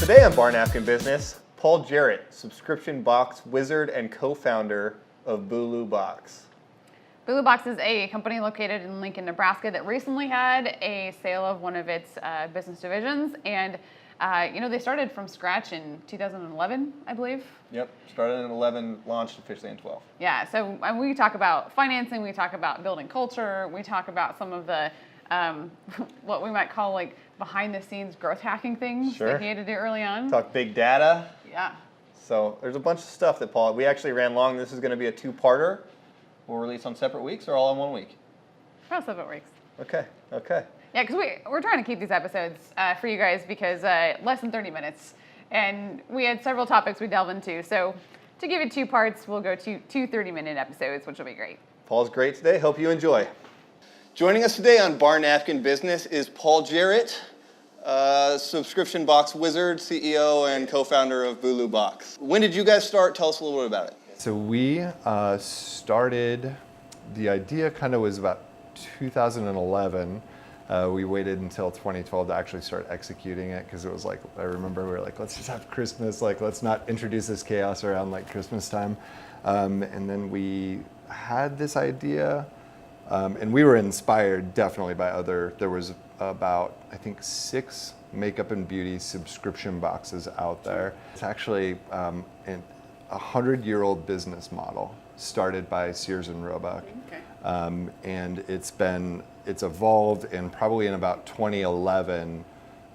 Today on Bar Napkin Business, Paul Jarrett, subscription box wizard and co-founder of Bulu Box. Bulu Box is a company located in Lincoln, Nebraska that recently had a sale of one of its business divisions. And, they started from scratch in 2011, I believe. Yep, started in 11, launched officially in 12. Yeah, so we talk about financing, we talk about building culture, we talk about some of the, what we might call like behind the scenes growth hacking things that he had to do early on. Talk big data. Yeah. So there's a bunch of stuff that we actually ran long. This is going to be a two-parter. We'll release on separate weeks or all in 1 week? About separate weeks. Okay. Yeah, because we're trying to keep these episodes for you guys because less than 30 minutes. And we had several topics we delve into. So to give it two parts, we'll go to two 30-minute episodes, which will be great. Paul's great today. Hope you enjoy. Joining us today on Bar Napkin Business is Paul Jarrett, subscription box wizard, CEO, and co-founder of Bulu Box. When did you guys start? Tell us a little bit about it. So we started, the idea kind of was about 2011. We waited until 2012 to actually start executing it because it was like, I remember we were like, let's just have Christmas, like let's not introduce this chaos around like Christmas time. And then we had this idea and we were inspired definitely by there was about, I think 6 makeup and beauty subscription boxes out there. It's actually a 100-year-old business model started by Sears and Roebuck. Okay. And it's evolved, and probably in about 2011,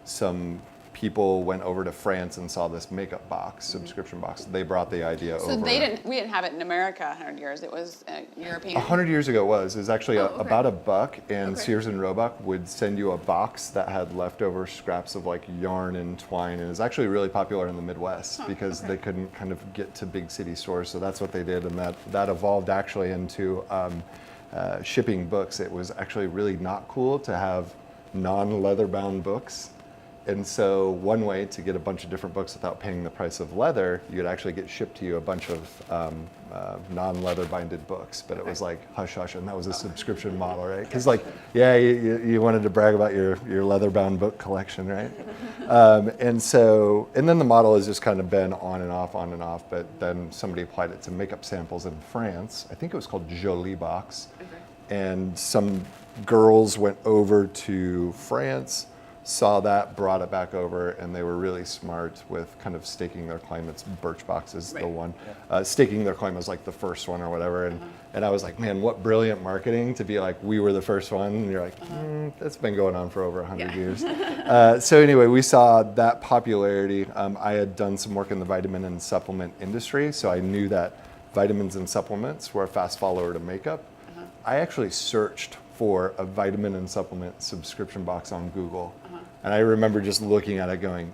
some people went over to France and saw this makeup box, subscription box. They brought the idea over. So we didn't have it in America 100 years. It was European. 100 years ago it was actually about $1, and Sears and Roebuck would send you a box that had leftover scraps of like yarn and twine, and it was actually really popular in the Midwest because they couldn't kind of get to big city stores, so that's what they did, and that evolved actually into shipping books. It was actually really not cool to have non-leather bound books. And so one way to get a bunch of different books without paying the price of leather, you could actually get shipped to you a bunch of non-leather binded books. But it was like hush hush, and that was a subscription model, right? Because like, yeah, you wanted to brag about your leather bound book collection, right? And then the model has just kind of been on and off. But then somebody applied it to makeup samples in France. I think it was called Jolie Box. And some girls went over to France, saw that, brought it back over, and they were really smart with kind of staking their claim. It's Birchbox is the one. Staking their claim was like the first one or whatever. And I was like, man, what brilliant marketing to be like, we were the first one. And you're like, that's been going on for over 100 years. So anyway, we saw that popularity. I had done some work in the vitamin and supplement industry, so I knew that vitamins and supplements were a fast follower to makeup. I actually searched for a vitamin and supplement subscription box on Google. And I remember just looking at it going,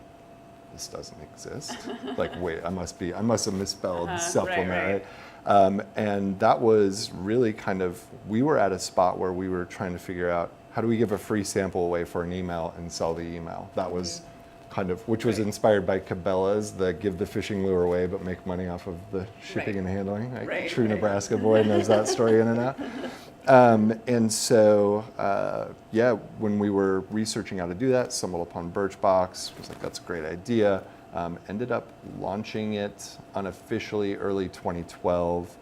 this doesn't exist. Like, wait, I must have misspelled supplement, right? And that was really kind of, we were at a spot where we were trying to figure out, how do we give a free sample away for an email and sell the email? That was kind of, which was inspired by Cabela's, the give the fishing lure away but make money off of the shipping and handling. True Nebraska boy knows that story in and out. And so, when we were researching how to do that, stumbled upon Birchbox, was like, that's a great idea. Ended up launching it unofficially early 2012.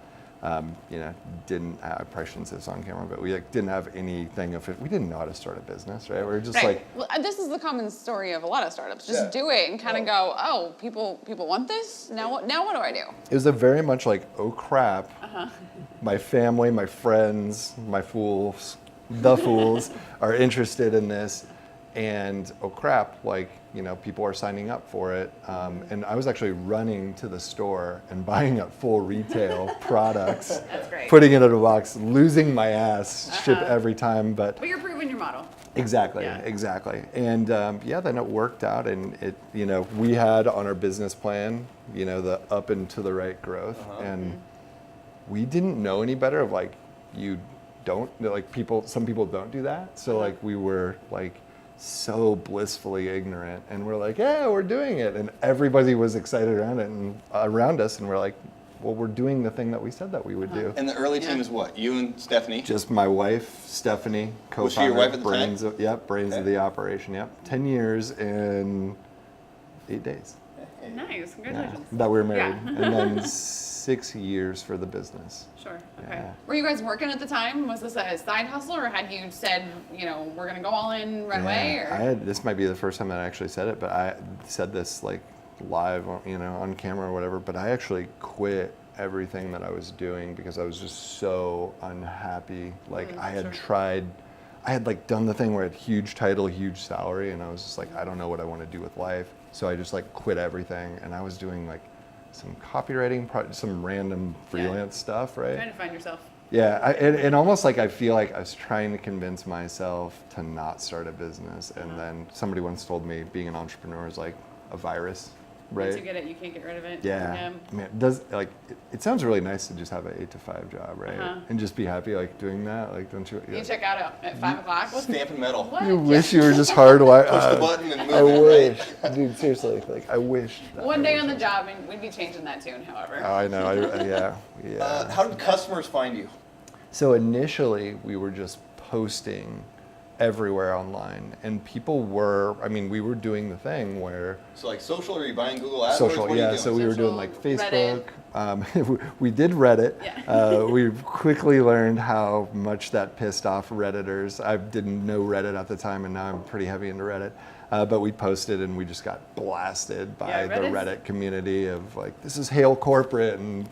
Didn't, I probably shouldn't say this on camera, but we didn't have anything of it. We didn't know how to start a business, right? We were just like. Well, this is the common story of a lot of startups. Just do it and kind of go, oh, people want this? Now what do I do? It was a very much like, oh crap, my family, my friends, the fools are interested in this. And oh crap, people are signing up for it. And I was actually running to the store and buying up full retail products, putting it in a box, losing my ass, ship every time. But you're proving your model. Exactly. And then it worked out, and we had on our business plan, the up and to the right growth. And we didn't know any better of some people don't do that. So we were so blissfully ignorant, and we're like, yeah, we're doing it, and everybody was excited around us, and we're like, well, we're doing the thing that we said that we would do. And the early team is what? You and Stephanie? Just my wife, Stephanie, co-founder. Was she your wife at the time? Brains of the operation, 10 years, and 8 days. Nice, congratulations. That we were married. Yeah. And then 6 years for the business. Sure, okay. Yeah. Were you guys working at the time? Was this a side hustle, or had you said, we're gonna go all in right away? Or? This might be the first time that I actually said it, but I said this like live, on camera or whatever, but I actually quit everything that I was doing because I was just so unhappy. Like I had like done the thing where I had huge title, huge salary, and I was just like, I don't know what I want to do with life. So I just like quit everything, and I was doing like some copywriting, some random freelance stuff, right? Trying to find yourself. Yeah, and almost like I feel like I was trying to convince myself to not start a business, and then somebody once told me being an entrepreneur is like a virus, right? Once you get it, you can't get rid of it. Yeah, man, it sounds really nice to just have an 8 to 5 job, right? And just be happy like doing that, like don't you? You check out at 5 o'clock. Stamping metal. What? You wish you were just hardwired. Push the button and move I it, wish, right? dude. Seriously, like I wish. One day on the job, and we'd be changing that tune, however. Oh, I know. Yeah. How did customers find you? So initially, we were just posting everywhere online, and people were. I mean, we were doing the thing where So like social, or are you buying Google AdWords? social. What are you Yeah. doing? So we were doing Social, like Facebook. Reddit. We did Reddit. Yeah. We quickly learned how much that pissed off Redditors. I didn't know Reddit at the time, and now I'm pretty heavy into Reddit. But we posted, and we just got blasted by the Reddit's- Reddit community of like, this is hail corporate, and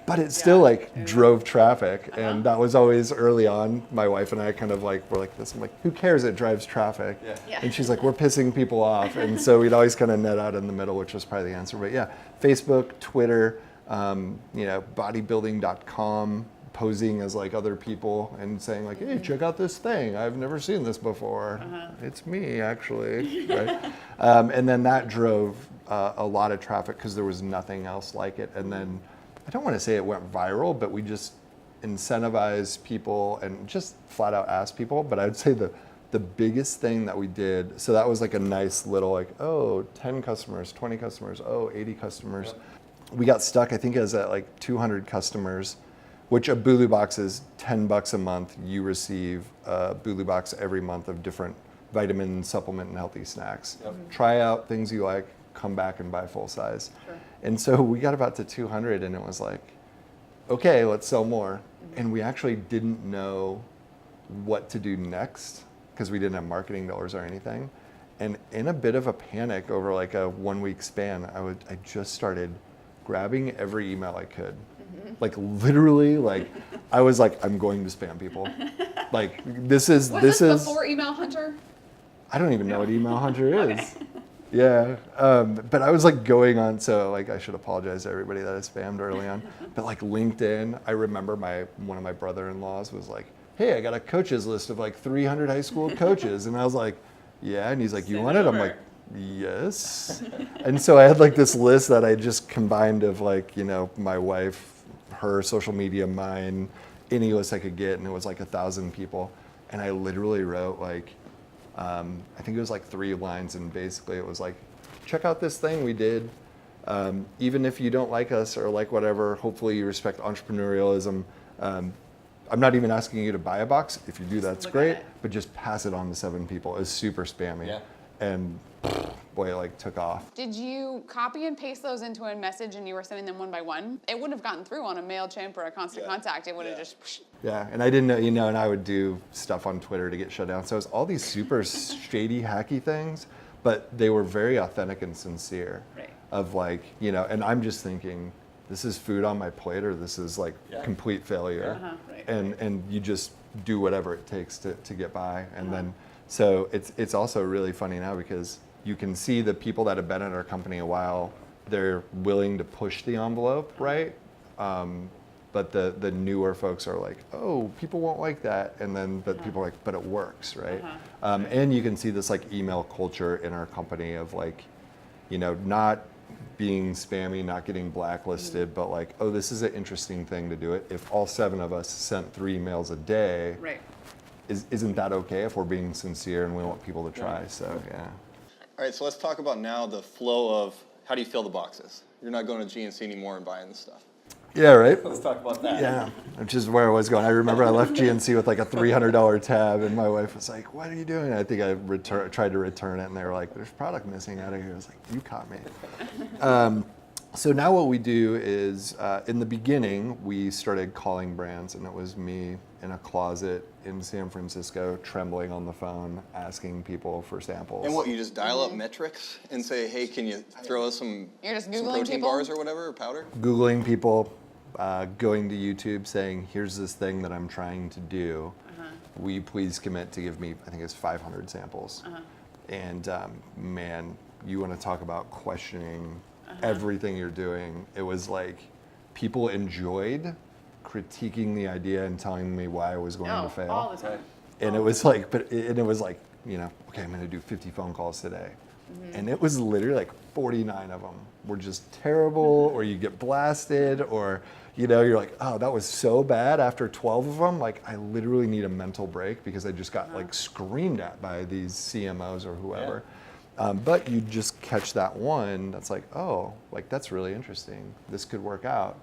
But it still drove traffic, and that was always early on. My wife and I kind of were like this. I'm like, who cares? It drives traffic. Yeah. And she's like, we're pissing people off, and so we'd always kind of net out in the middle, which was probably the answer. But yeah, Facebook, Twitter, bodybuilding.com, posing as like other people and saying like, hey, check out this thing. I've never seen this before. It's me, actually. Right? And then that drove a lot of traffic because there was nothing else like it. And then I don't want to say it went viral, but we just incentivized people and just flat out asked people. But I'd say the biggest thing that we did, so that was like a nice little 10 customers, 20 customers, 80 customers. Yep. We got stuck, I think it was at like 200 customers, which a Bulu Box is $10 a month. You receive a Bulu Box every month of different vitamin, supplement, and healthy snacks. Yep. Try out things you like, come back and buy full size. Sure. And so we got about to 200, and it was like, okay, let's sell more. And we actually didn't know what to do next because we didn't have marketing dollars or anything. And in a bit of a panic over like a 1 week span, I just started grabbing every email I could. Like literally, I was like, I'm going to spam people. Like this is before Email Hunter? I don't even know what Email Hunter is. Yeah, but I was like going on, so like I should apologize to everybody that I spammed early on. But like LinkedIn, I remember one of my brother-in-laws was like, hey, I got a coaches list of like 300 high school coaches. And I was like, yeah, and he's like, you want it? I'm like, yes. And so I had like this list that I just combined of like, my wife, her social media, mine, any list I could get, and it was like 1,000 people. And I literally wrote like, I think it was like 3 lines, and basically it was like, check out this thing we did. Even if you don't like us or like whatever, hopefully you respect entrepreneurialism. I'm not even asking you to buy a box. If you do, that's great. But just pass it on to 7 people. It was super spammy. Yeah. And boy, it like took off. Did you copy and paste those into a message and you were sending them one by one? It wouldn't have gotten through on a MailChimp or a Constant Contact. It would have just... Yeah, and I didn't know, and I would do stuff on Twitter to get shut down. So it was all these super shady, hacky things, but they were very authentic and sincere. Right. Of like, and I'm just thinking, this is food on my plate, or this is like complete failure. Right. And you just do whatever it takes to get by. And then, so it's also really funny now because you can see the people that have been at our company a while, they're willing to push the envelope, right? But the newer folks are like, oh, people won't like that. And then people are like, but it works, right? And you can see this like email culture in our company of like, not being spammy, not getting blacklisted, but like, oh, this is an interesting thing to do it. If all 7 of us sent 3 emails a day, isn't that okay if we're being sincere and we want people to try? So, yeah. All right, so let's talk about now the flow of how do you fill the boxes? You're not going to GNC anymore and buying this stuff. Yeah, right? Let's talk about that. Yeah, which is where I was going. I remember I left GNC with like a $300 tab, and my wife was like, "What are you doing?" I think I tried to return it, and they were like, "There's product missing out of here." I was like, "You caught me." So now what we do is, in the beginning, we started calling brands, and it was me in a closet in San Francisco, trembling on the phone, asking people for samples. And what, you just dial up metrics and say, hey, can you throw us some, You're just some Googling protein people? bars or whatever, or powder? Googling people, going to YouTube, saying, "Here's this thing that I'm trying to do. Will you please commit to give me," I think it's 500 samples. And man, you want to talk about questioning everything you're doing. It was like people enjoyed critiquing the idea and telling me why I was going to fail. All the time. And it was like, it was like, okay, I'm going to do 50 phone calls today. And it was literally like 49 of them were just terrible, or you get blasted, or, you're like, oh, that was so bad after 12 of them. Like, I literally need a mental break because I just got like screamed at by these CMOs or whoever. But you just catch that one that's like, oh, like that's really interesting. This could work out.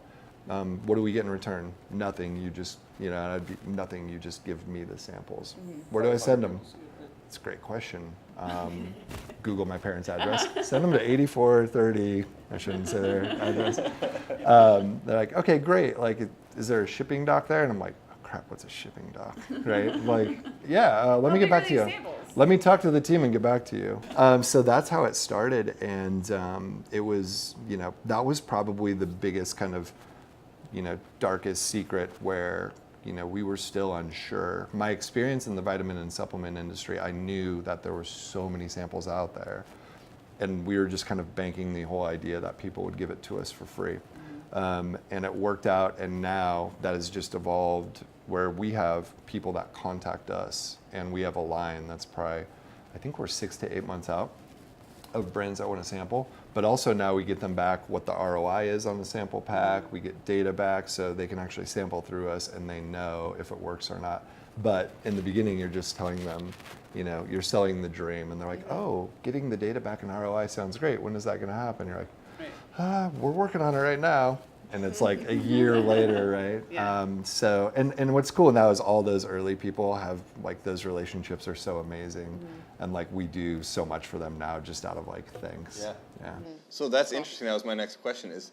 What do we get in return? Nothing. You just, nothing. You just give me the samples. Where do I send them? It's a great question. Google my parents' address. Send them to 8430. I shouldn't say their address. They're like, okay, great. Like, is there a shipping dock there? And I'm like, oh, crap, what's a shipping dock? Right? Like, yeah, let me get back to you. Let me talk to the team and get back to you. So that's how it started. And it was, that was probably the biggest kind of, darkest secret where, we were still unsure. My experience in the vitamin and supplement industry, I knew that there were so many samples out there. And we were just kind of banking the whole idea that people would give it to us for free. And it worked out, and now that has just evolved where we have people that contact us, and we have a line that's probably, I think we're 6 to 8 months out of brands that want to sample. But also now we get them back what the ROI is on the sample pack. We get data back so they can actually sample through us and they know if it works or not. But in the beginning, you're just telling them, you're selling the dream, and they're like, oh, getting the data back in ROI sounds great. When is that going to happen? You're like, we're working on it right now. And it's like a year later, right? Yeah. So, and what's cool now is all those early people have, like, those relationships are so amazing. And like, we do so much for them now just out of like, thanks. Yeah. So that's interesting. That was my next question is,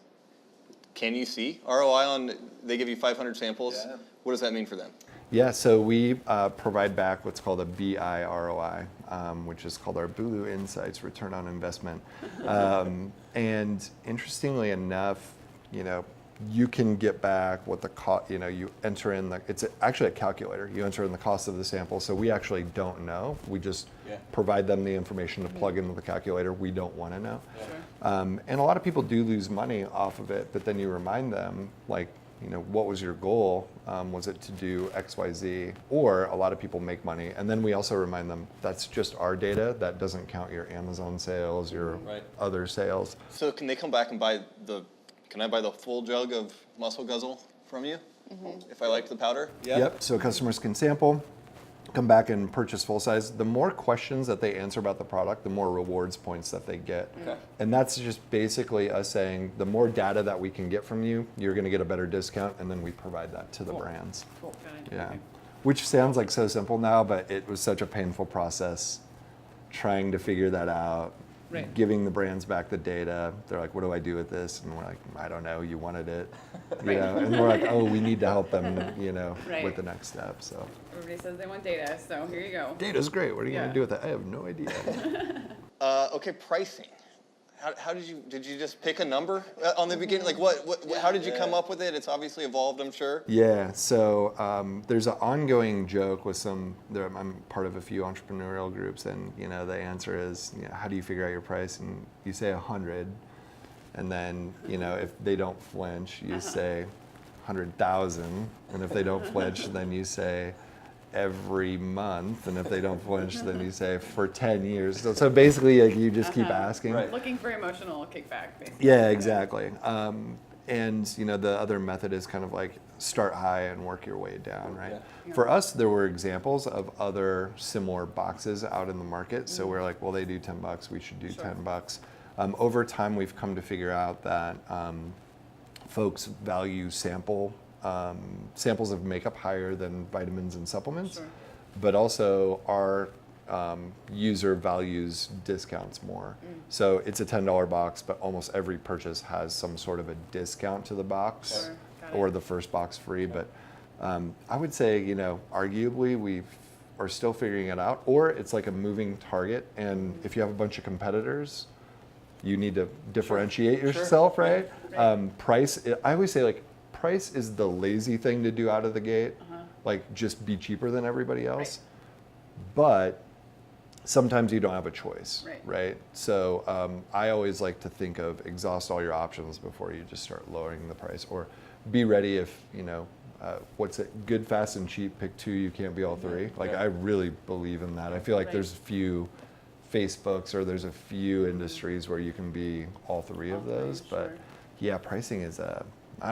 can you see ROI on, they give you 500 samples? Yeah. What does that mean for them? Yeah, so we provide back what's called a BI ROI, which is called our Bulu Insights Return on Investment. And interestingly enough, you can get back what the cost, you enter in it's actually a calculator. You enter in the cost of the sample. So we actually don't know. We just provide them the information to plug into the calculator. We don't want to know. And a lot of people do lose money off of it, but then you remind them, like, what was your goal? Was it to do X, Y, Z? Or a lot of people make money. And then we also remind them, that's just our data. That doesn't count your Amazon sales, your other sales. So can they come back and can I buy the full jug of Muscle Guzzle from you if I liked the powder? Yep, so customers can sample, come back and purchase full size. The more questions that they answer about the product, the more rewards points that they get. Okay. And that's just basically us saying, the more data that we can get from you, you're gonna get a better discount, and then we provide that to the brands. Cool. Yeah, which sounds like so simple now, but it was such a painful process trying to figure that out. Giving the brands back the data. They're like, what do I do with this? And we're like, I don't know, you wanted it. And we're like, oh, we need to help them, with the next step. So Everybody says they want data, so here you go. Data's great. What are you gonna do with that? I have no idea. Okay, pricing. How did you just pick a number on the beginning? Like how did you come up with it? It's obviously evolved, I'm sure. Yeah, so there's an ongoing joke with I'm part of a few entrepreneurial groups, and the answer is, how do you figure out your price? And you say 100, and then if they don't flinch, you say 100,000, and if they don't flinch, then you say every month, and if they don't flinch, then you say for 10 years. So basically, like, you just keep asking. Looking for emotional kickback, basically. Yeah, exactly. And the other method is kind of like start high and work your way down, right? Yeah. For us, there were examples of other similar boxes out in the market. So we're like, well, they do $10, we should do $10. Over time, we've come to figure out that folks value samples of makeup higher than vitamins and supplements, but also our user values discounts more. So it's a $10 box, but almost every purchase has some sort of a discount to the box or the first box free. But I would say, arguably we are still figuring it out, or it's like a moving target. And if you have a bunch of competitors, you need to differentiate yourself, right? Price, I always say like price is the lazy thing to do out of the gate, like just be cheaper than everybody else. But sometimes you don't have a choice, right? So I always like to think of exhaust all your options before you just start lowering the price, or be ready if, what's it, good, fast, and cheap, pick two, you can't be all three. Like I really believe in that. I feel like there's a few Facebooks or there's a few industries where you can be all three of those, but yeah, pricing is I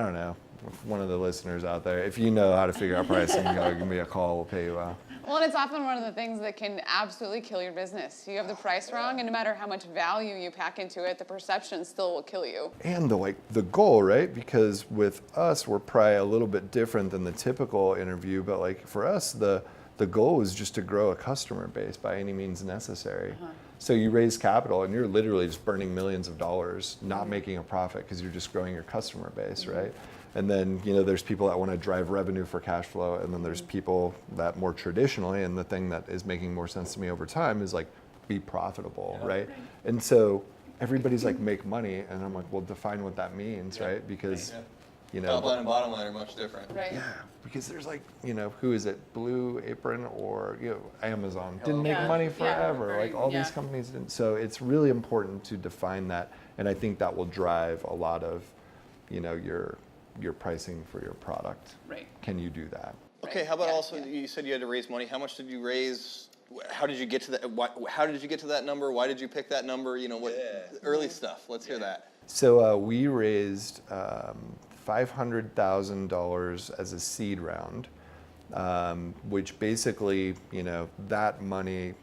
don't know, if one of the listeners out there, if you know how to figure out pricing, give me a call, we'll pay you well. Well, and it's often one of the things that can absolutely kill your business. You have the price wrong, and no matter how much value you pack into it, the perception still will kill you. And the goal, right? Because with us, we're probably a little bit different than the typical interview, but like for us, the goal is just to grow a customer base by any means necessary. So you raise capital and you're literally just burning millions of dollars, not making a profit because you're just growing your customer base, right? And then, there's people that want to drive revenue for cash flow, and then there's people that more traditionally, and the thing that is making more sense to me over time is like be profitable, right? And so everybody's like make money, and I'm like, well, define what that means, right? Because top line and bottom line are much different. Right. yeah, because there's like, who is it? Blue Apron or Amazon didn't make money forever. Like all these companies didn't. So it's really important to define that, and I think that will drive a lot of, your pricing for your product. Right. Can you do that? Okay, how about also, you said you had to raise money. How much did you raise? How did you get to that? How did you get to that number? Why did you pick that number? Early stuff. Let's hear that. So we raised $500,000 as a seed round, which basically, that money,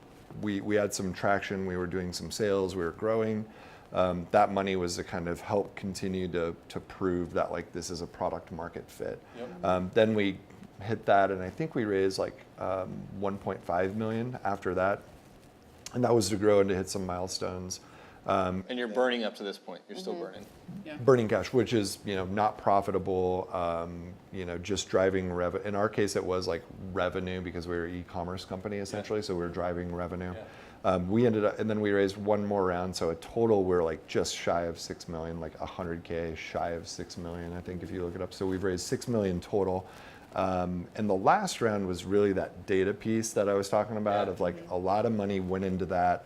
we had some traction. We were doing some sales. We were growing. That money was to kind of help continue to prove that like this is a product market fit. Then we hit that, and I think we raised like 1.5 million after that, and that was to grow and to hit some milestones. And you're burning up to this point. You're still burning. Burning cash, which is not profitable. Just driving revenue. In our case, it was like revenue because we were an e-commerce company essentially, so we were driving revenue. We ended up, and then we raised one more round, so a total we're like just shy of 6 million, like 100K shy of 6 million, I think, if you look it up. So we've raised 6 million total. And the last round was really that data piece that I was talking about of like a lot of money went into that.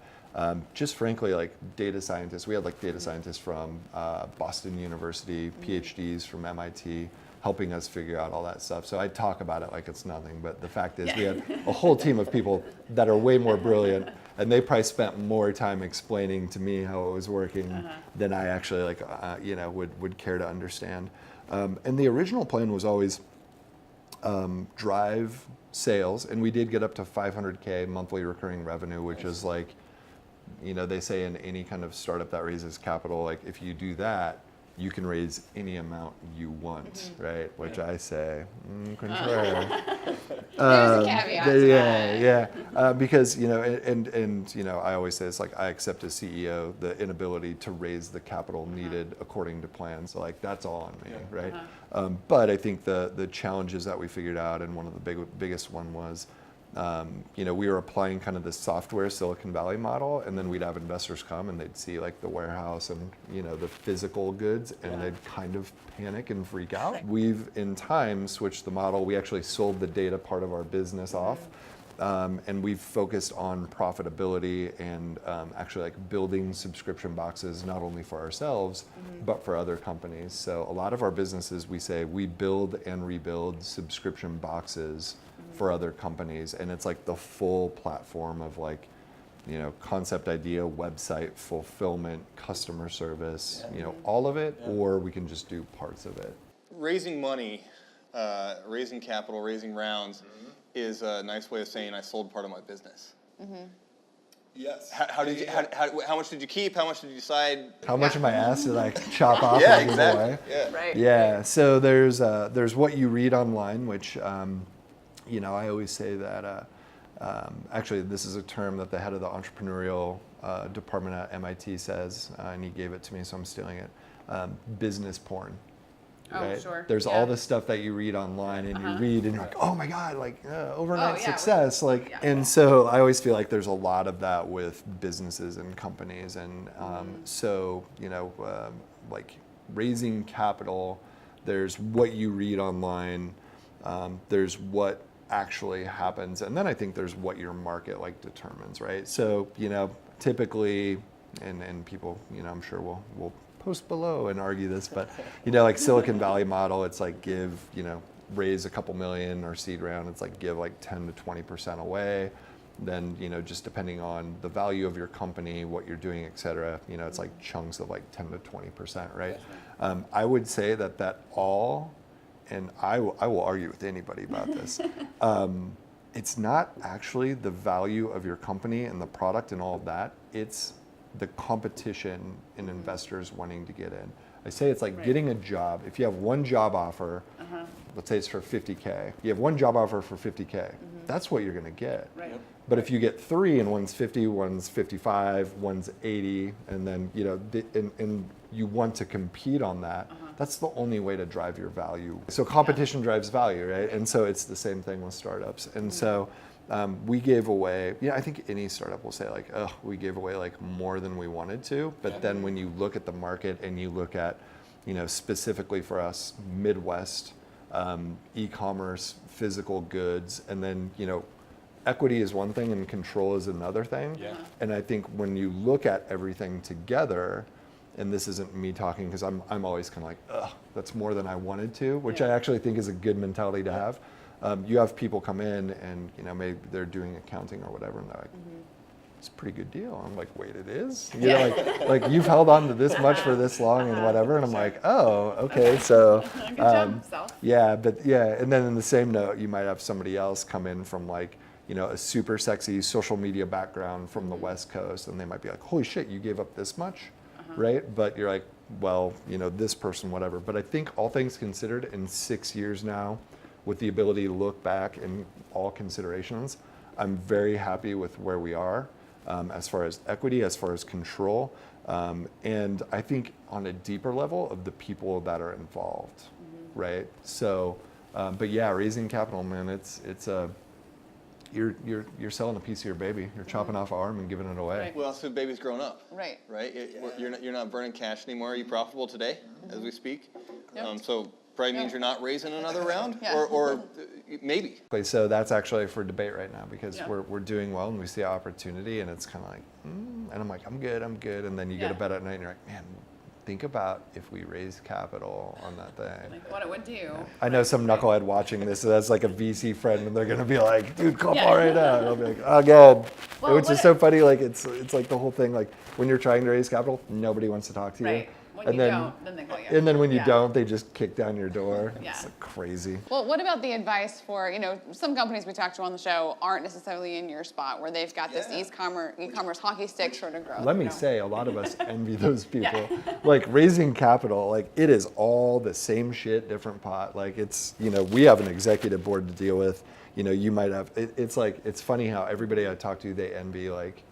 Just frankly, like data scientists, we had like data scientists from Boston University, PhDs from MIT, helping us figure out all that stuff. So I talk about it like it's nothing, but the fact is we had a whole team of people that are way more brilliant, and they probably spent more time explaining to me how it was working than I actually would care to understand. And the original plan was always drive sales, and we did get up to 500K monthly recurring revenue, which is like, they say in any kind of startup that raises capital, like if you do that, you can raise any amount you want, right? Which I say, control. There's a caveat to that. Because I always say it's like I accept as CEO the inability to raise the capital needed according to plan. So like that's all on me, right? But I think the challenges that we figured out, and one of the biggest one was, we were applying kind of the software Silicon Valley model, and then we'd have investors come and they'd see like the warehouse and the physical goods, and they'd kind of panic and freak out. We've in time switched the model. We actually sold the data part of our business off, and we've focused on profitability and actually like building subscription boxes not only for ourselves but for other companies. So a lot of our businesses, we say we build and rebuild subscription boxes for other companies, and it's like the full platform of like, concept idea, website, fulfillment, customer service, all of it, or we can just do parts of it. Raising money, raising capital, raising rounds is a nice way of saying I sold part of my business. Yes. How much did you keep? How much did you decide? How much of my ass did I chop off Yeah, and give exactly. away? Yeah. Right. Yeah, so there's what you read online, which I always say that actually this is a term that the head of the entrepreneurial department at MIT says, and he gave it to me, so I'm stealing it. Business porn. Oh, Right? sure. There's Yeah. all this stuff that you read online, and you read, and you're like, oh my god, like overnight yeah, success, like. yeah. And so I always feel like there's a lot of that with businesses and companies, and so like raising capital. There's what you read online. There's what actually happens, and then I think there's what your market like determines, right? So typically, and people I'm sure will post below and argue this, but like Silicon Valley model, it's like raise a couple million or seed round, it's like give like 10 to 20% away. Then just depending on the value of your company, what you're doing, et cetera, it's like chunks of like 10 to 20%, right? I would say that all, and I will argue with anybody about this, it's not actually the value of your company and the product and all of that, it's the competition and investors wanting to get in. I say it's like getting a job. If you have one job offer, let's say it's for 50K, you have one job offer for 50K, that's what you're gonna get. Right. But if you get three and one's 50, one's 55, one's 80, and then and you want to compete on that, that's the only way to drive your value. So competition drives value, right? And so it's the same thing with startups. And so we gave away, I think any startup will say like, oh, we gave away like more than we wanted to. But then when you look at the market and you look at, specifically for us, Midwest, e-commerce, physical goods, and then, equity is one thing and control is another thing. Yeah. And I think when you look at everything together, and this isn't me talking because I'm always kind of like, ugh, that's more than I wanted to, which I actually think is a good mentality to have. You have people come in and maybe they're doing accounting or whatever, and they're like, it's a pretty good deal. I'm like, wait, it is? Like you've held on to this much for this long and whatever, and I'm like, oh, okay, so. Good job, Sal. Yeah, and then in the same note, you might have somebody else come in from like, a super sexy social media background from the West Coast, and they might be like, holy shit, you gave up this much, right? But you're like, well, this person, whatever. But I think all things considered, in 6 years now, with the ability to look back in all considerations, I'm very happy with where we are as far as equity, as far as control, and I think on a deeper level of the people that are involved, right? So, but yeah, raising capital, man, it's you're selling a piece of your baby. You're chopping off an arm and giving it away. Right. Well, so the baby's grown up. Right. Right? You're not burning cash anymore. Are you profitable today as we speak? Yep. So probably means you're not raising another round, Yeah. or maybe. Okay, so that's actually for debate right now because we're doing well and we see opportunity, and it's kind of like, and I'm like, I'm good, and then you go to bed at night and you're like, man, think about if we raised capital on that thing. Like what it would do. I know some knucklehead watching this that's like a VC friend, and they're gonna be like, dude, call Paul right now. And I'll be like, oh god. Well, Which is so funny, like it's like the whole thing, like when you're trying to raise capital, nobody wants to talk to you. Right. When And you then- don't, then they call you. And then when you don't, they just kick down your door. Yeah. It's like crazy. Well, what about the advice for, some companies we talked to on the show aren't necessarily in your spot where they've got this e-commerce hockey stick sort of growth. Let me say, a lot of us envy those people. Like raising capital, like it is all the same shit, different pot. Like it's, we have an executive board to deal with. You might have, it's like, it's funny how everybody I talk to, they envy like,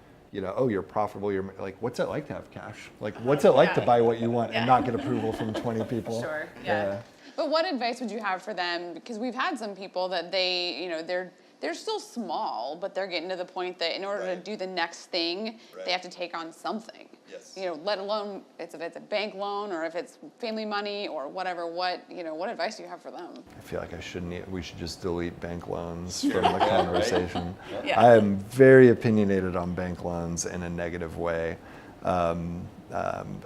oh, you're profitable. You're like, what's it like to have cash? Like, what's it like to buy what you want and not get approval from 20 people? Sure, yeah. But what advice would you have for them? Because we've had some people that they're still small, but they're getting to the point that in order to do the next thing, they have to take on something. Yes. Let alone if it's a bank loan or if it's family money or whatever. What advice do you have for them? I feel like we should just delete bank loans from the conversation. Yeah. I am very opinionated on bank loans in a negative way.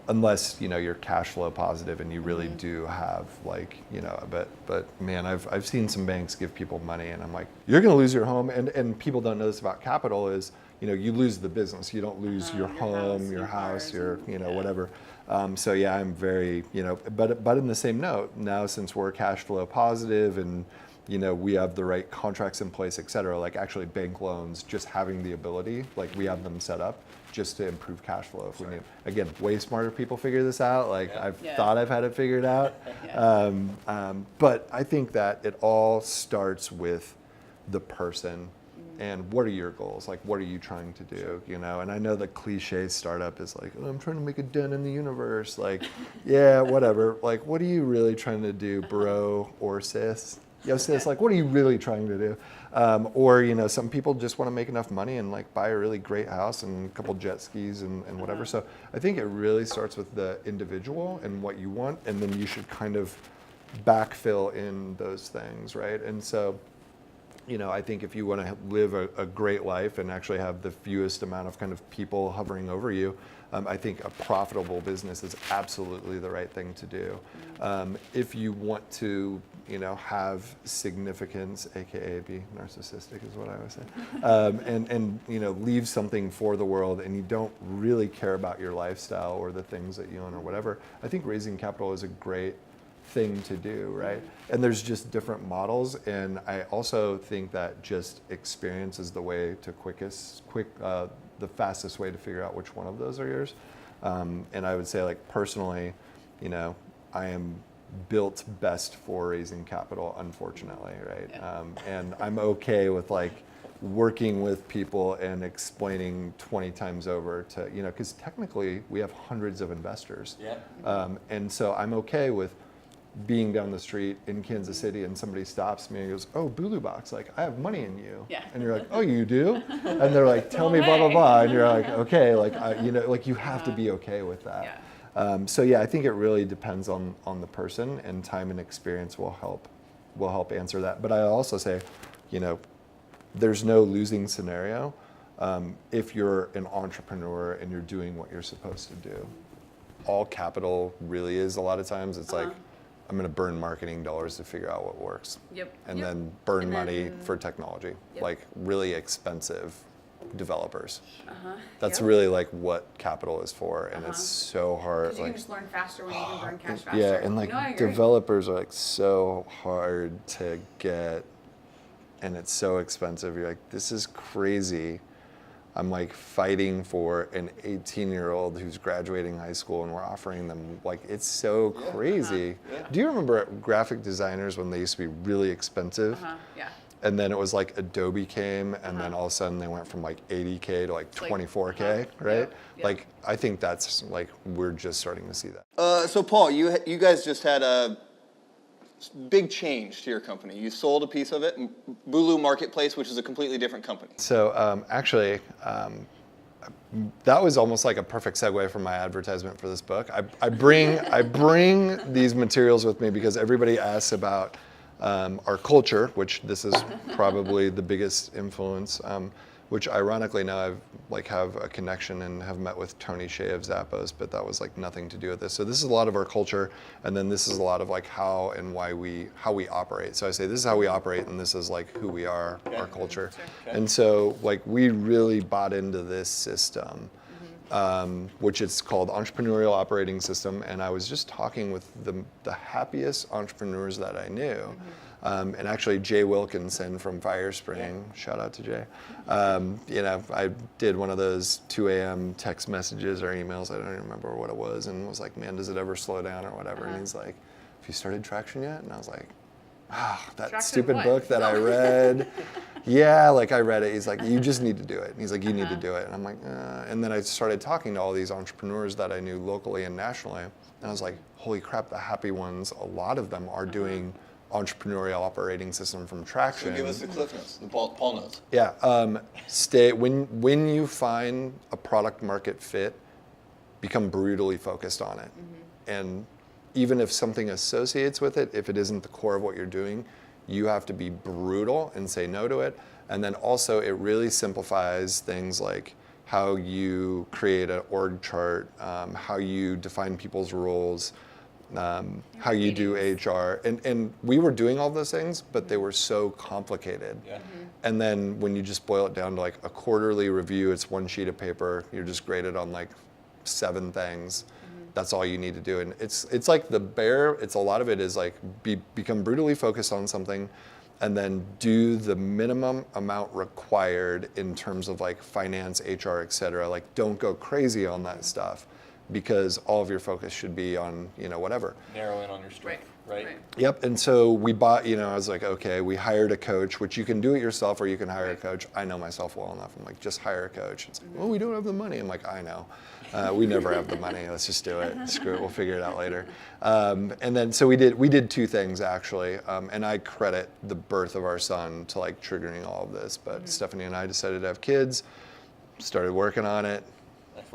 Unless you're cash flow positive and you really do have but man, I've seen some banks give people money and I'm like, you're going to lose your home, and people don't know this about capital is you lose the business, you don't lose your home, your house, your whatever. So yeah, I'm very but in the same note, now since we're cash flow positive and we have the right contracts in place, et cetera, like actually bank loans, just having the ability, like we have them set up just to improve cash flow if we need. Again, way smarter people figure this out. Like I've thought I've had it figured out. But I think that it all starts with the person and what are your goals? Like, what are you trying to do? And I know the cliche startup is like, oh, I'm trying to make a dent in the universe. Like, yeah, whatever. Like, what are you really trying to do, bro or sis? Yo, sis, like, what are you really trying to do? Or, some people just want to make enough money and like buy a really great house and a couple jet skis and whatever. So I think it really starts with the individual and what you want, and then you should kind of backfill in those things, right? And so, I think if you want to live a great life and actually have the fewest amount of kind of people hovering over you, I think a profitable business is absolutely the right thing to do. If you want to, have significance, AKA be narcissistic is what I always say, and leave something for the world, and you don't really care about your lifestyle or the things that you own or whatever, I think raising capital is a great thing to do, right? And there's just different models, and I also think that just experience is the way to the fastest way to figure out which one of those are yours. And I would say, like, personally, I am built best for raising capital, unfortunately, right? And I'm okay with like working with people and explaining 20 times over to, because technically we have hundreds of investors. And so I'm okay with being down the street in Kansas City and somebody stops me and goes, oh, Bulu Box, like, I have money in you. And you're like, oh, you do? And they're like, tell me blah, blah, blah. And you're like, okay, like, like you have to be okay with that. So I think it really depends on the person, and time and experience will help answer that. But I also say, there's no losing scenario if you're an entrepreneur and you're doing what you're supposed to do. All capital really is, a lot of times, it's like, I'm going to burn marketing dollars to figure out what works. And then burn money for technology, like really expensive developers. That's really like what capital is for, and it's so hard. You can just learn faster when you can burn cash faster. Yeah, and like developers are like so hard to get, and it's so expensive. You're like, this is crazy. I'm like fighting for an 18-year-old who's graduating high school, and we're offering them, like, it's so crazy. Do you remember graphic designers when they used to be really expensive? And then it was like Adobe came, and then all of a sudden they went from like 80K to like 24K, right? Like, I think that's like, we're just starting to see that. So Paul, you guys just had a big change to your company. You sold a piece of it, Bulu Marketplace, which is a completely different company. So actually, that was almost like a perfect segue from my advertisement for this book. I bring these materials with me because everybody asks about our culture, which this is probably the biggest influence, which ironically now I've have a connection and have met with Tony Shea of Zappos, but that was like nothing to do with this. So this is a lot of our culture, and then this is a lot of like how and why how we operate. So I say this is how we operate, and this is like who we are, our culture. And so like we really bought into this system, which is called Entrepreneurial Operating System. And I was just talking with the happiest entrepreneurs that I knew. And actually Jay Wilkinson from Firespring, shout out to Jay. I did one of those 2 a.m. text messages or emails, I don't even remember what it was, and was like, man, does it ever slow down or whatever? And he's like, have you started Traction yet? And I was like, that Traction stupid what? book that I read. Yeah, like I read it. He's like, you just need to do it. And he's like, you need to do it. And I'm like, and then I started talking to all these entrepreneurs that I knew locally and nationally. And I was like, holy crap, the happy ones, a lot of them are doing entrepreneurial operating system from Traction. So give us the cliff notes, the Paul notes. Yeah, when you find a product market fit, become brutally focused on it. And even if something associates with it, if it isn't the core of what you're doing, you have to be brutal and say no to it. And then also it really simplifies things like how you create an org chart, how you define people's roles, how you do HR. And we were doing all those things, but they were so complicated. And then when you just boil it down to like a quarterly review, it's one sheet of paper, you're just graded on like 7 things. That's all you need to do. And it's like it's a lot of it is like become brutally focused on something, and then do the minimum amount required in terms of like finance, HR, et cetera. Like, don't go crazy on that stuff, because all of your focus should be on, whatever. Narrow in on your strength, right? Yep, and so we bought, I was like, okay, we hired a coach, which you can do it yourself or you can hire a coach. I know myself well enough. I'm like, just hire a coach. It's like, well, we don't have the money. I'm like, I know. We never have the money. Let's just do it. Screw it. We'll figure it out later. And then, so we did two things actually. And I credit the birth of our son to like triggering all of this. But Stephanie and I decided to have kids, started working on it.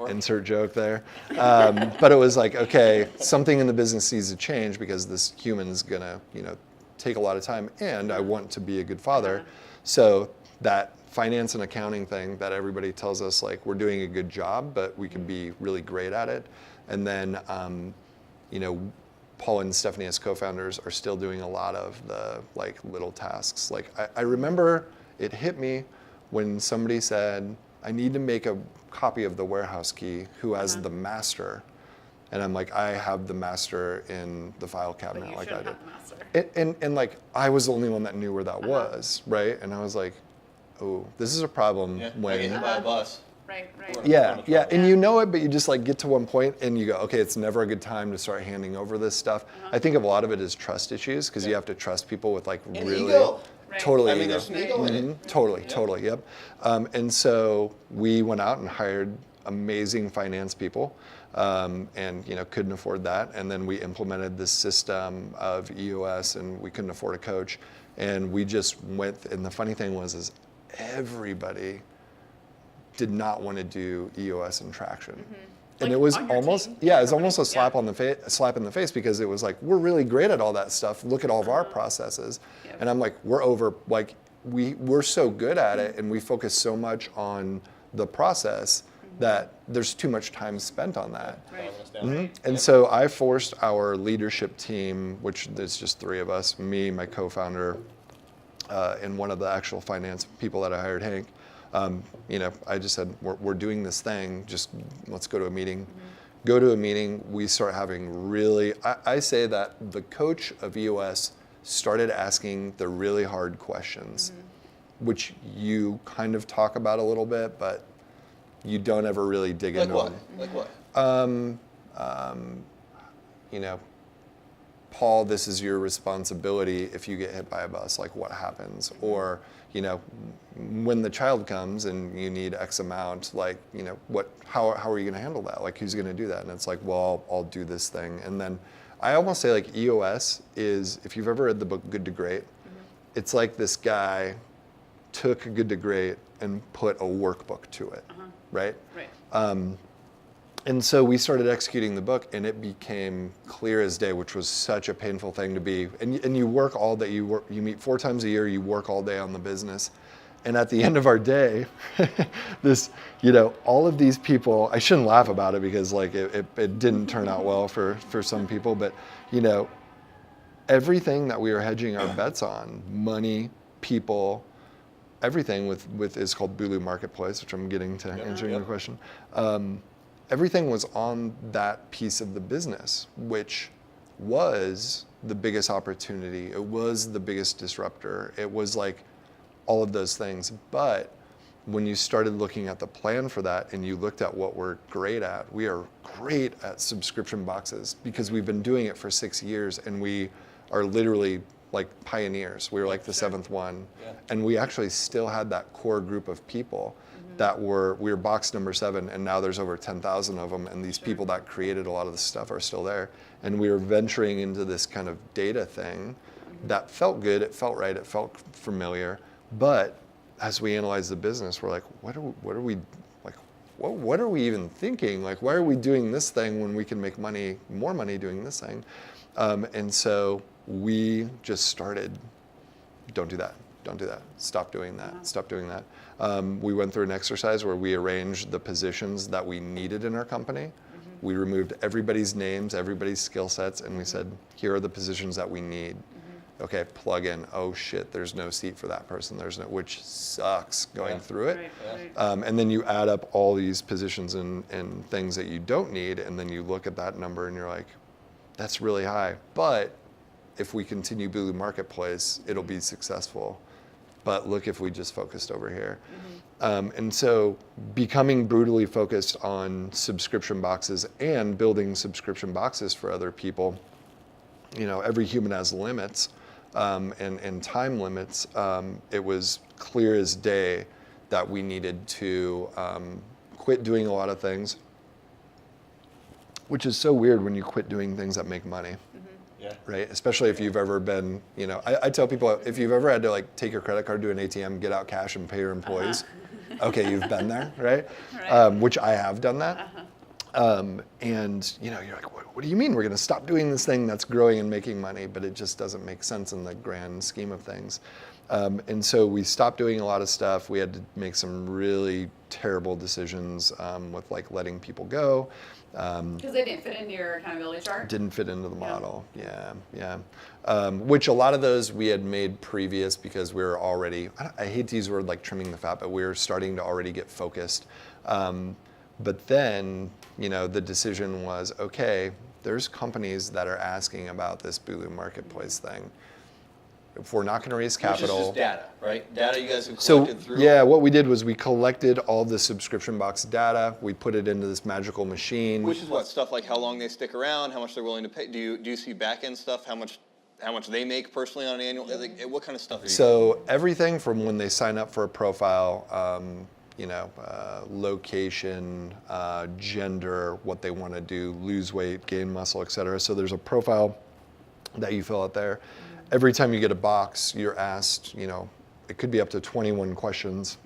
Insert joke there. But it was like, okay, something in the business needs to change because this human's gonna, take a lot of time, and I want to be a good father. So that finance and accounting thing that everybody tells us, like, we're doing a good job, but we can be really great at it. And then, Paul and Stephanie as co-founders are still doing a lot of the like little tasks. Like I remember it hit me when somebody said, I need to make a copy of the warehouse key. Who has the master? And I'm like, I have the master in the file cabinet, like I did. And like, I was the only one that knew where that was, right? And I was like, oh, this is a problem when. Hit by a bus. Right. Yeah, and you know it, but you just like get to one point and you go, okay, it's never a good time to start handing over this stuff. I think a lot of it is trust issues, because you have to trust people with like And really. ego. Totally. I mean, ego. there's an ego in it. Totally, yep. And so we went out and hired amazing finance people, and couldn't afford that. And then we implemented this system of EOS, and we couldn't afford a coach. And we just went, and the funny thing was everybody did not want to do EOS and traction. And Like it was on your almost, team? yeah, it was almost a slap in the face, because it was like, we're really great at all that stuff. Look at all of our processes. Yep. And I'm like, we're over, like, we're so good at it, and we focus so much on the process that there's too much time spent on that. Right. And so I forced our leadership team, which there's just three of us, me, my co-founder, and one of the actual finance people that I hired, Hank. I just said, we're doing this thing, just let's go to a meeting. Go to a meeting, we start having really, I say that the coach of EOS started asking the really hard questions, which you kind of talk about a little bit, but you don't ever really dig into them. Like what? Paul, this is your responsibility if you get hit by a bus, like what happens? Or, when the child comes and you need X amount, like, how are you gonna handle that? Like, who's gonna do that? And it's like, well, I'll do this thing. And then I almost say like EOS is, if you've ever read the book Good to Great, it's like this guy took Good to Great and put a workbook to it, right? Right. And so we started executing the book, and it became clear as day, which was such a painful thing to be. And you work all day. You meet 4 times a year. You work all day on the business. And at the end of our day, all of these people. I shouldn't laugh about it, because like it didn't turn out well for some people. But everything that we were hedging our bets on, money, people, everything with is called Bulu Marketplace, which I'm getting to answering your question. Everything was on that piece of the business, which was the biggest opportunity. It was the biggest disruptor. It was like all of those things. But when you started looking at the plan for that, and you looked at what we're great at, we are great at subscription boxes, because we've been doing it for 6 years, and we are literally like pioneers. We were like the 7th one. Yeah. And we actually still had that core group of people that we were box number 7, and now there's over 10,000 of them, and these people that created a lot of the stuff are still there. And we were venturing into this kind of data thing that felt good, it felt right, it felt familiar. But as we analyzed the business, we're like, what are we even thinking? Like, why are we doing this thing when we can make more money doing this thing? And so we just started, don't do that. Stop doing that. We went through an exercise where we arranged the positions that we needed in our company. We removed everybody's names, everybody's skill sets, and we said, here are the positions that we need. Okay, plug in. Oh shit, there's no seat for that person. Which sucks going through it. Right. And then you add up all these positions and things that you don't need, and then you look at that number and you're like, that's really high. But if we continue Bulu Marketplace, it'll be successful. But look if we just focused over here. And so becoming brutally focused on subscription boxes and building subscription boxes for other people, every human has limits and time limits. It was clear as day that we needed to quit doing a lot of things, which is so weird when you quit doing things that make money. Yeah. Right? Especially if you've ever been, I tell people, if you've ever had to like take your credit card to an ATM, get out cash and pay your employees, okay, you've been there, right? Which I have done that. And you're like, what do you mean we're gonna stop doing this thing that's growing and making money? But it just doesn't make sense in the grand scheme of things. And so we stopped doing a lot of stuff. We had to make some really terrible decisions with like letting people go. Because they didn't fit into your accountability chart? Didn't fit into the model, yeah. Which a lot of those we had made previous because we were already, I hate to use the word like trimming the fat, but we were starting to already get focused. But then, the decision was, okay, there's companies that are asking about this Bulu Marketplace thing. If we're not going to raise capital. Which is just data, right? Data you guys have collected through. Yeah, what we did was we collected all the subscription box data. We put it into this magical machine. Which is what stuff like how long they stick around, how much they're willing to pay. Do you see back end stuff? How much they make personally on an annual? Like, what kind of stuff are you So everything from when they sign up for a profile, location, gender, what they want to do, lose weight, gain muscle, et cetera. So there's a profile that you fill out there. Every time you get a box, you're asked, it could be up to 21 questions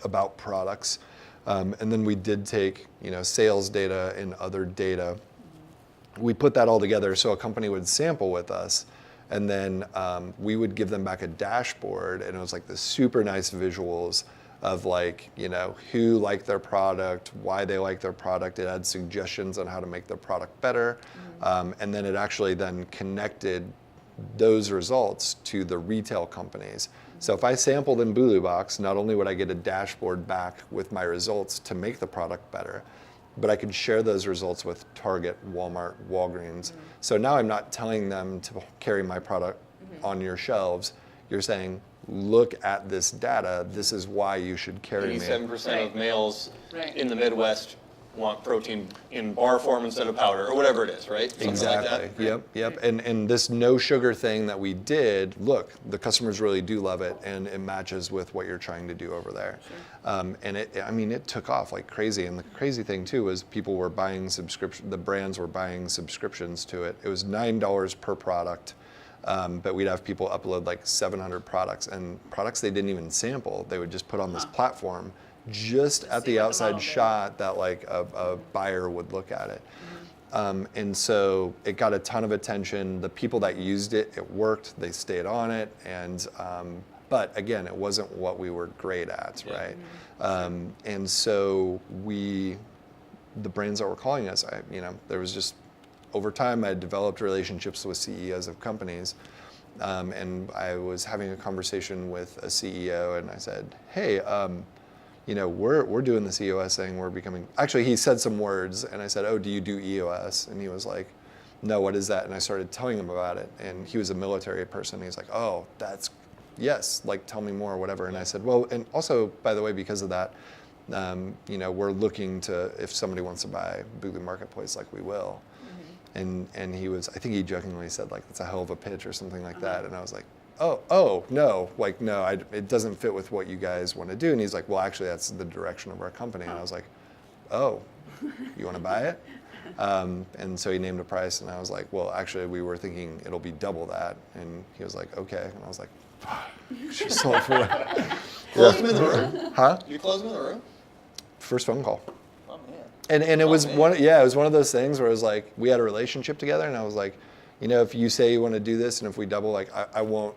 about products. And then we did take, sales data and other data. We put that all together so a company would sample with us, and then we would give them back a dashboard, and it was like the super nice visuals of like, who liked their product, why they like their product. It had suggestions on how to make their product better. And then it actually then connected those results to the retail companies. So if I sampled in Bulu Box, not only would I get a dashboard back with my results to make the product better, but I could share those results with Target, Walmart, Walgreens. So now I'm not telling them to carry my product on your shelves. You're saying, look at this data. This is why you should carry me. 87% of males in the Midwest want protein in bar form instead of powder, or whatever it is, right? Something Exactly. like that. Yep. And this no sugar thing that we did, look, the customers really do love it, and it matches with what you're trying to do over there. And it took off like crazy. And the crazy thing too was people were buying the brands were buying subscriptions to it. It was $9 per product. But we'd have people upload like 700 products, and products they didn't even sample. They would just put on this platform just at the outside shot that like a buyer would look at it. And so it got a ton of attention. The people that used it, it worked. They stayed on it. And but again, it wasn't what we were great at, right? And so the brands that were calling us, there was just, over time, I had developed relationships with CEOs of companies, and I was having a conversation with a CEO, and I said, "Hey, we're doing this EOS thing. We're becoming." Actually, he said some words, and I said, "Oh, do you do EOS?" And he was like, "No, what is that?" And I started telling him about it, and he was a military person. He's like, "Oh, yes, like tell me more, whatever." And I said, "Well, and also, by the way, because of that, we're looking to, if somebody wants to buy Bulu Marketplace, like we will." And he was, I think he jokingly said like, "That's a hell of a pitch," or something like that. And I was like, oh, no, it doesn't fit with what you guys want to do. And he's like, "Well, actually, that's the direction of our company." And I was like, "Oh, you want to buy it?" And so he named a price, and I was like, "Well, actually, we were thinking it'll be double that." And he was like, "Okay." And I was like, "She sold for that." Close them in the room? Huh? You close them in the room? First phone call. Oh, man. And it was it was one of those things where it was like, we had a relationship together, and I was like, if you say you want to do this, and if we double, like, I won't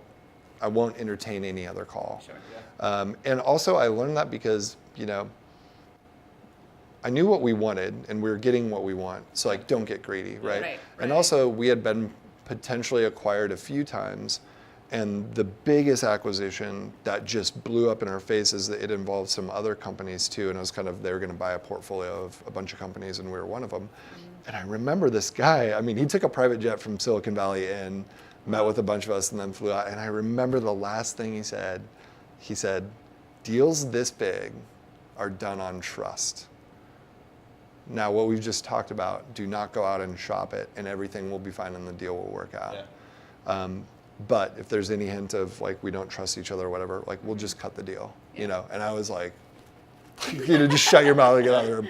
entertain any other call. Sure, yeah. And also I learned that because, I knew what we wanted, and we were getting what we want. So like, don't get greedy, right? Right. And also we had been potentially acquired a few times, and the biggest acquisition that just blew up in our faces, that it involved some other companies too, and it was kind of, they were going to buy a portfolio of a bunch of companies, and we were one of them. And I remember this guy, he took a private jet from Silicon Valley in, met with a bunch of us, and then flew out. And I remember the last thing he said, deals this big are done on trust. Now, what we've just talked about, do not go out and shop it, and everything will be fine and the deal will work out. Yeah. But if there's any hint of like, we don't trust each other or whatever, like we'll just cut the deal, you know? And I was like, just shut your mouth and get out of the room.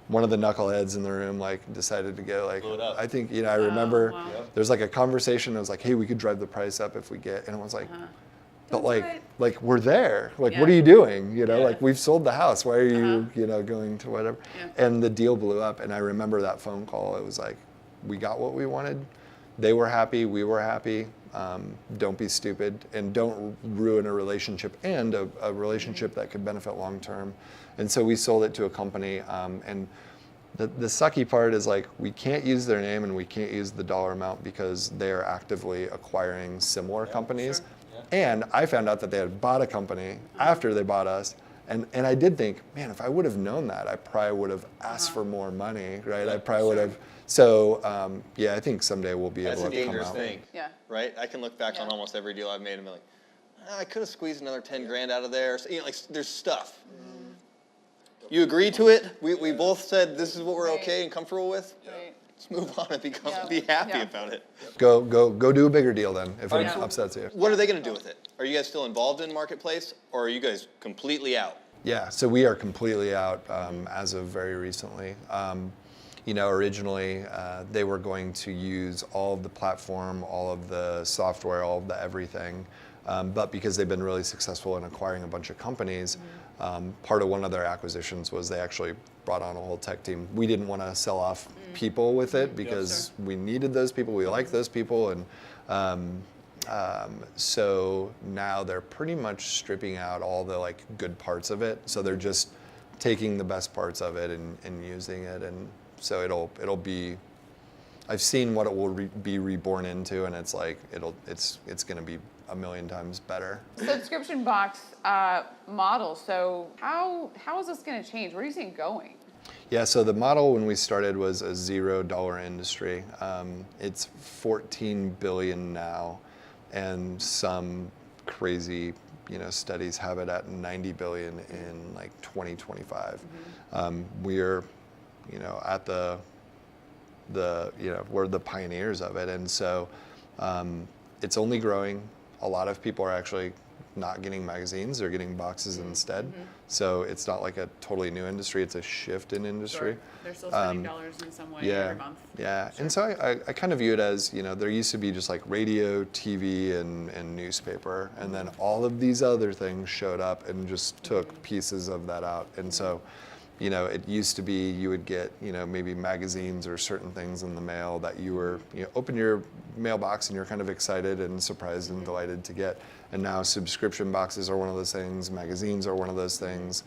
One of the knuckleheads in the room like decided to go like, Blew it up. I think, I remember Yep. there's like a conversation. I was like, hey, we could drive the price up if we get, and I was like, but like we're there. Like, what are you doing? Like we've sold the house. Why are you, going to whatever? Yeah. And the deal blew up. And I remember that phone call. It was like, we got what we wanted. They were happy. We were happy. Don't be stupid and don't ruin a relationship and a relationship that could benefit long term. And so we sold it to a company. And the sucky part is like, we can't use their name and we can't use the dollar amount because they are actively acquiring similar companies. Sure. And I found out that they had bought a company after they bought us. And I did think, man, if I would have known that, I probably would have asked for more money, right? I probably would have. So, I think someday we'll be That's able a to come dangerous out. thing. Yeah. Right? I can look back on almost every deal I've made and be like, I could have squeezed another 10 grand out of there. So, like there's stuff. You agree to it. We both said this is what we're okay and comfortable with. Right. Let's move on and be happy about it. Go do a bigger deal then, if it upsets you. What are they going to do with it? Are you guys still involved in Marketplace, or are you guys completely out? Yeah, so we are completely out as of very recently. Originally they were going to use all of the platform, all of the software, all of the everything, but because they've been really successful in acquiring a bunch of companies, part of one of their acquisitions was they actually brought on a whole tech team. We didn't want to sell off people with it because we needed those people, we liked those people, and so now they're pretty much stripping out all the like good parts of it. So they're just taking the best parts of it and using it, and so it'll be. I've seen what it will be reborn into, and it's like it's going to be a million times better. Subscription box model. So how is this going to change? Where do you see it going? Yeah, so the model when we started was a $0 industry. It's 14 billion now, and some crazy studies have it at 90 billion in like 2025. We're at we're the pioneers of it, and so it's only growing. A lot of people are actually not getting magazines, they're getting boxes instead. So it's not like a totally new industry, it's a shift in industry. Sure. They're still spending dollars in some way every month. Yeah, and so I kind of view it as, there used to be just like radio, TV, and newspaper, and then all of these other things showed up and just took pieces of that out. And so, it used to be you would get, maybe magazines or certain things in the mail that you were, open your mailbox and you're kind of excited and surprised and delighted to get. And now subscription boxes are one of those things, magazines are one of those things.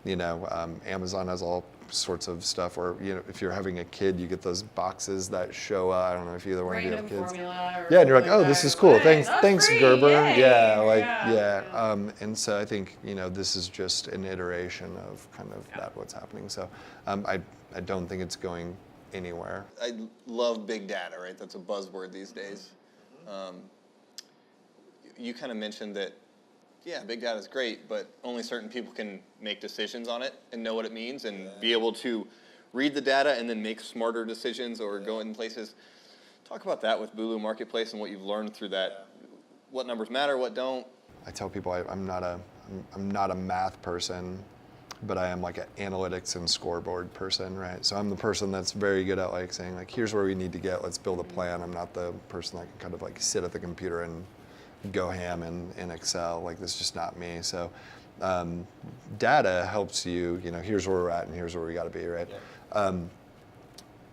Amazon has all sorts of stuff, or if you're having a kid, you get those boxes that show I don't know if either one of you have kids. Yeah, and you're like, oh, this is cool. Thanks, Gerber. Yay. Yeah. And so I think this is just an iteration of kind of that what's happening. So I don't think it's going anywhere. I love big data, right? That's a buzzword these days. You kind of mentioned that, big data is great, but only certain people can make decisions on it and know what it means and be able to read the data and then make smarter decisions or go in places. Talk about that with Bulu Marketplace and what you've learned through that. What numbers matter, what don't? I tell people I'm not a math person, but I am like an analytics and scoreboard person, right? So I'm the person that's very good at like saying like, here's where we need to get, let's build a plan. I'm not the person that can kind of like sit at the computer and go ham in Excel. Like, that's just not me. So data helps you, here's where we're at and here's where we got to be, right? Yeah.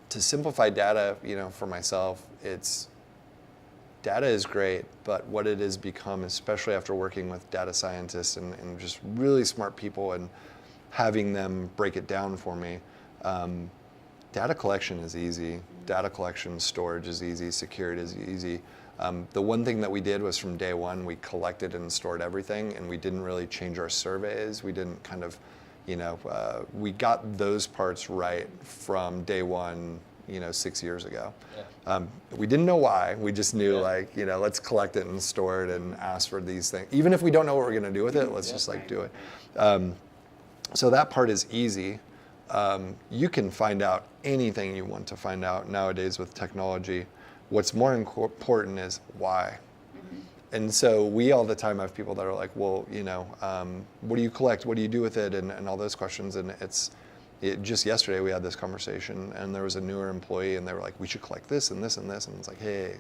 To simplify data, for myself, data is great, but what it has become, especially after working with data scientists and just really smart people and having them break it down for me, data collection is easy. Data collection, storage is easy, security is easy. The one thing that we did was from day one, we collected and stored everything, and we didn't really change our surveys. We didn't kind of, we got those parts right from day one 6 years ago. Yeah. We didn't know why. We just knew let's collect it and store it and ask for these things. Even if we don't know what we're going to do with it, let's just do it. So that part is easy. You can find out anything you want to find out nowadays with technology. What's more important is why. And so we all the time have people that are like, well, what do you collect? What do you do with it? And all those questions. And just yesterday we had this conversation, and there was a newer employee, and they were like, we should collect this and this and this. And it's like, hey,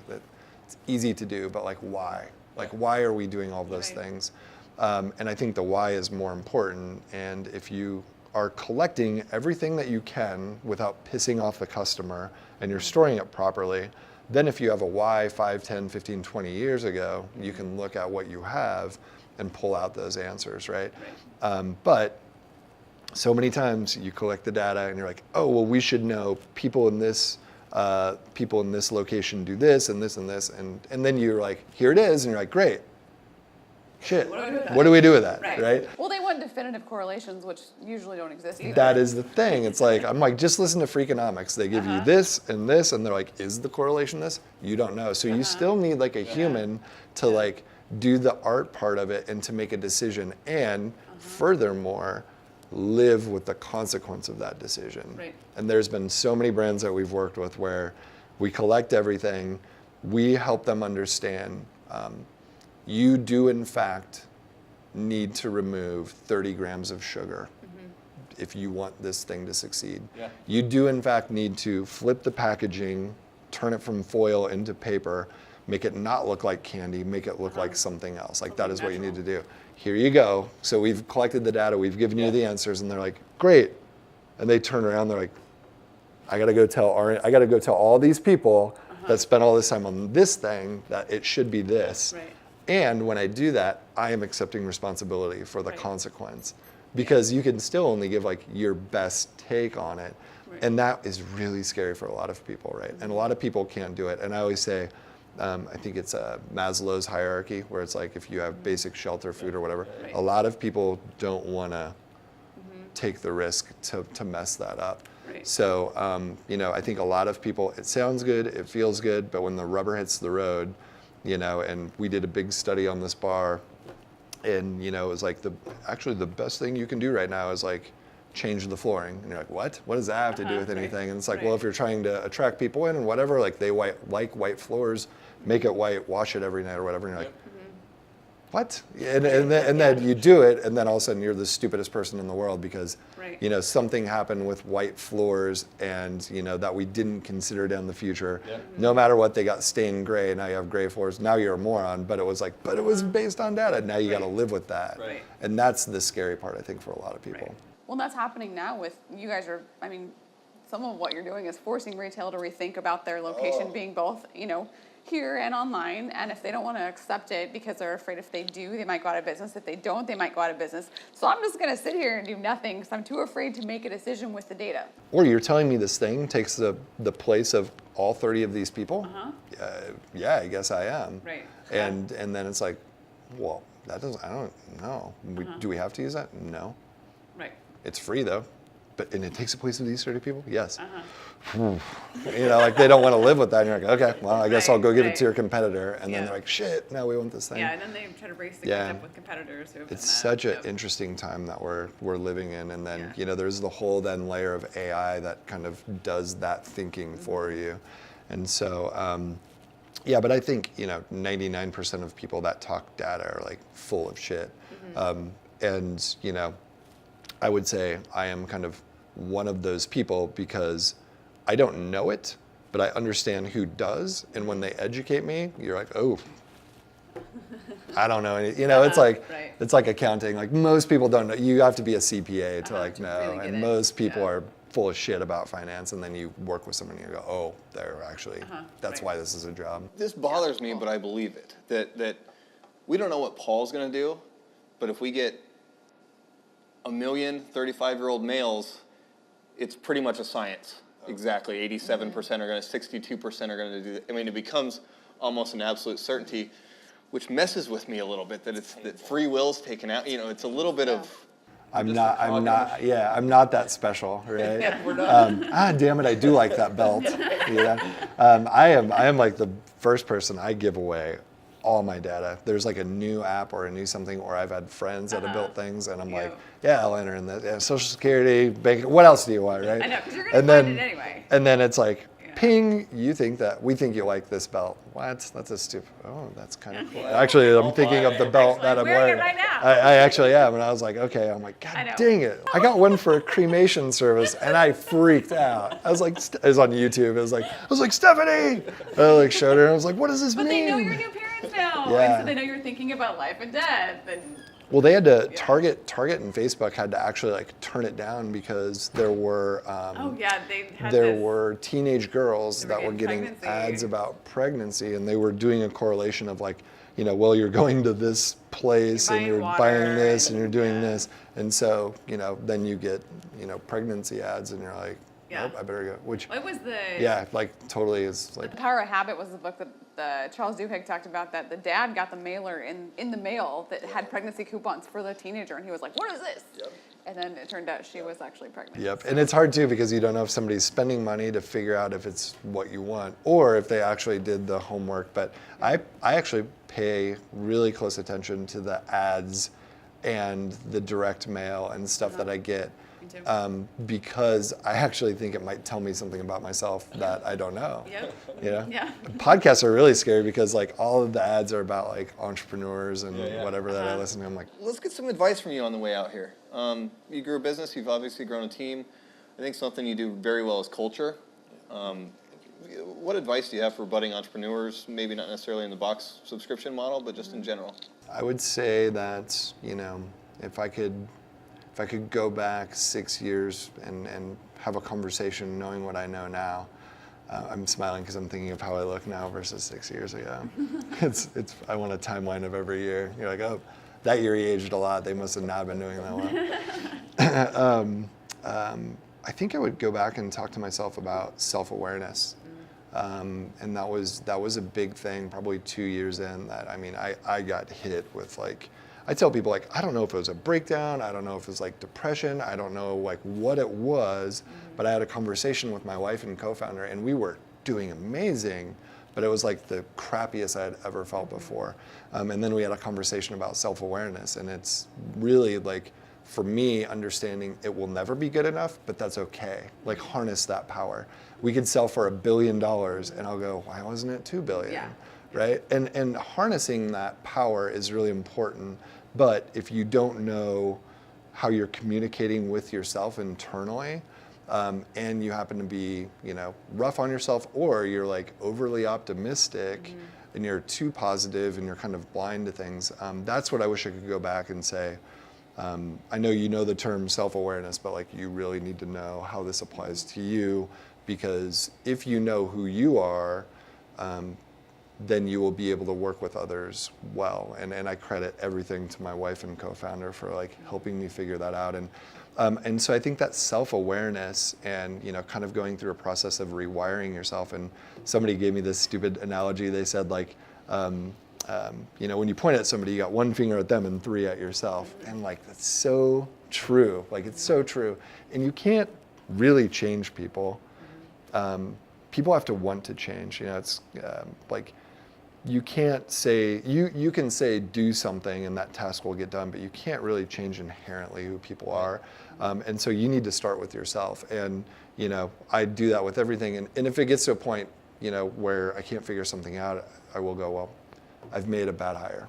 it's easy to do, but why? Why are we doing all those things? And I think the why is more important. And if you are collecting everything that you can without pissing off the customer, and you're storing it properly, then if you have a why 5, 10, 15, 20 years ago, you can look at what you have and pull out those answers, right? But so many times you collect the data and you're like, oh, well, we should know people in this location do this and this and this. And then you're like, here it is. And you're like, great. Shit. What do we do with that? Right? Well, they want definitive correlations, which usually don't exist either. That is the thing. It's like, I'm like, just listen to Freakonomics. They give you this, and they're like, is the correlation this? You don't know. So you still need a human to do the art part of it and to make a decision. And furthermore, live with the consequence of that decision. Right. And there's been so many brands that we've worked with where we collect everything, we help them understand, you do in fact need to remove 30 grams of sugar if you want this thing to succeed. Yeah. You do in fact need to flip the packaging, turn it from foil into paper, make it not look like candy, make it look like something else. That is what you need to do. Here you go. So we've collected the data, we've given you the answers, and they're like, great. And they turn around, they're like, I gotta go tell all these people that spent all this time on this thing that it should be this. Right. And when I do that, I am accepting responsibility for the consequence, because you can still only give your best take on it. Right. And that is really scary for a lot of people, right? And a lot of people can't do it. And I always say, I think it's Maslow's hierarchy, where it's if you have basic shelter, food, or whatever, Right. a lot of people don't want to take the risk to mess that up. Right. So, I think a lot of people, it sounds good, it feels good, but when the rubber hits the road, and we did a big study on this bar, and, it was actually the best thing you can do right now is change the flooring. And you're like, what? What does that have to do with anything? And it's well, if you're trying to attract people in and whatever, they like white floors, make it white, wash it every night or whatever. And you're like, what? And then you do it, and then all of a sudden you're the stupidest person in the world because, something happened with white floors and, that we didn't consider down the future. Yeah. No matter what, they got stained gray. Now you have gray floors. Now you're a moron. But it was but it was based on data. Now you got to live with that. Right. And that's the scary part, I think, for a lot of people. Right. Well, that's happening now with you guys some of what you're doing is forcing retail to rethink about their location being both, here and online. And if they don't want to accept it because they're afraid if they do, they might go out of business. If they don't, they might go out of business. So I'm just going to sit here and do nothing because I'm too afraid to make a decision with the data. Or you're telling me this thing takes the place of all 30 of these people? Yeah, I guess I am. Right. And then it's well, that doesn't, I don't know. Do we have to use that? No. Right. It's free though. And it takes the place of these 30 people? Yes. They don't want to live with that. And you're like, okay, well, I guess I'll go give it to your competitor. And then they're like, shit, now we want this thing. Yeah, and then they try to race the catch up with competitors who have It's done that. such an interesting time that we're living in. And then, there's the whole then layer of AI that kind of does that thinking for you. And so, but I think, 99% of people that talk data are full of shit. And, I would say I am kind of one of those people because I don't know it, but I understand who does. And when they educate me, you're like, oh, I don't know any. It's like accounting. Most people don't know. You have to be a CPA to know. really get and it. most people are full of shit about finance. And then you work with someone and you go, oh, they're actually, that's why this is a job. This bothers me, but I believe it. That we don't know what Paul's going to do, but if we get 1 million 35-year-old males, it's pretty much a science. Exactly, 87% are going to, 62% are going to do that. It becomes almost an absolute certainty, which messes with me a little bit that free will's taken out. It's a little bit of. I'm Just not, a I'm cog not, yeah, I'm not that special, right? Yeah, we're not. Damn it, I do like that belt. I am like the first person. I give away all my data. There's like a new app or a new something, or I've had friends that have built things, and I'm like, yeah, I'll enter in that. Yeah, Social Security, bank. What else do you want, right? I know, because you're going to find it anyway. And then it's like, ping, we think you like this belt. What? That's a stupid, oh, that's kind of cool. Actually, I'm thinking of the belt that I'm wearing. It right now. I actually am. And I was like, okay. I'm like, God dang it. I got one for a cremation service and I freaked out. I was like, it was on YouTube. I was like, Stephanie. I like showed her and I was like, what does this mean? But they know you're new parents now. Yeah. And so they know you're thinking about life and death. And Well, they had to Target and Facebook had to actually like turn it down because there were were teenage girls that were getting pregnancy. ads about pregnancy, and they were doing a correlation of like, well, you're going to this place and you're buying this and you're doing this, and so then you get pregnancy ads, and you're like, nope, I better go. Which what was the like totally is like. The Power of Habit was the book that Charles Duhigg talked about, that the dad got the mailer in the mail that had pregnancy coupons for the teenager, and he was like, what is this? Yep. And then it turned out she was actually pregnant. Yep, and it's hard too because you don't know if somebody's spending money to figure out if it's what you want or if they actually did the homework. But I actually pay really close attention to the ads and the direct mail and stuff that I get. Because I actually think it might tell me something about myself that I don't know. Yep. Yeah. Podcasts are really scary because like all of the ads are about like entrepreneurs and whatever that I listen to. I'm like, Let's get some advice from you on the way out here. You grew a business. You've obviously grown a team. I think something you do very well is culture. What advice do you have for budding entrepreneurs? Maybe not necessarily in the box subscription model, but just in general. I would say that if I could go back 6 years and have a conversation knowing what I know now, I'm smiling because I'm thinking of how I look now versus 6 years ago. I want a timeline of every year. You're like, oh, that year he aged a lot. They must have not been doing that well. I think I would go back and talk to myself about self-awareness. And that was a big thing probably 2 years in that, I got hit with like, I tell people like, I don't know if it was a breakdown, I don't know if it was like depression, I don't know like what it was, but I had a conversation with my wife and co-founder, and we were doing amazing, but it was like the crappiest I had ever felt before. And then we had a conversation about self-awareness, and it's really like, for me, understanding it will never be good enough, but that's okay. Like harness that power. We could sell for $1 billion, and I'll go, why wasn't it 2 billion? Yeah. Right? And harnessing that power is really important. But if you don't know how you're communicating with yourself internally, and you happen to be, rough on yourself, or you're like overly optimistic, and you're too positive, and you're kind of blind to things, that's what I wish I could go back and say. I know you know the term self-awareness, but like you really need to know how this applies to you, because if you know who you are, then you will be able to work with others well. And I credit everything to my wife and co-founder for like helping me figure that out. And so I think that self-awareness and kind of going through a process of rewiring yourself. And somebody gave me this stupid analogy. They said like, when you point at somebody, you got 1 finger at them and 3 at yourself. And like, that's so true. Like, it's so true. And you can't really change people. People have to want to change. It's like, you can't say, you can say do something and that task will get done, but you can't really change inherently who people are. And so you need to start with yourself. And, I do that with everything. And if it gets to a point, where I can't figure something out, I will go, well, I've made a bad hire,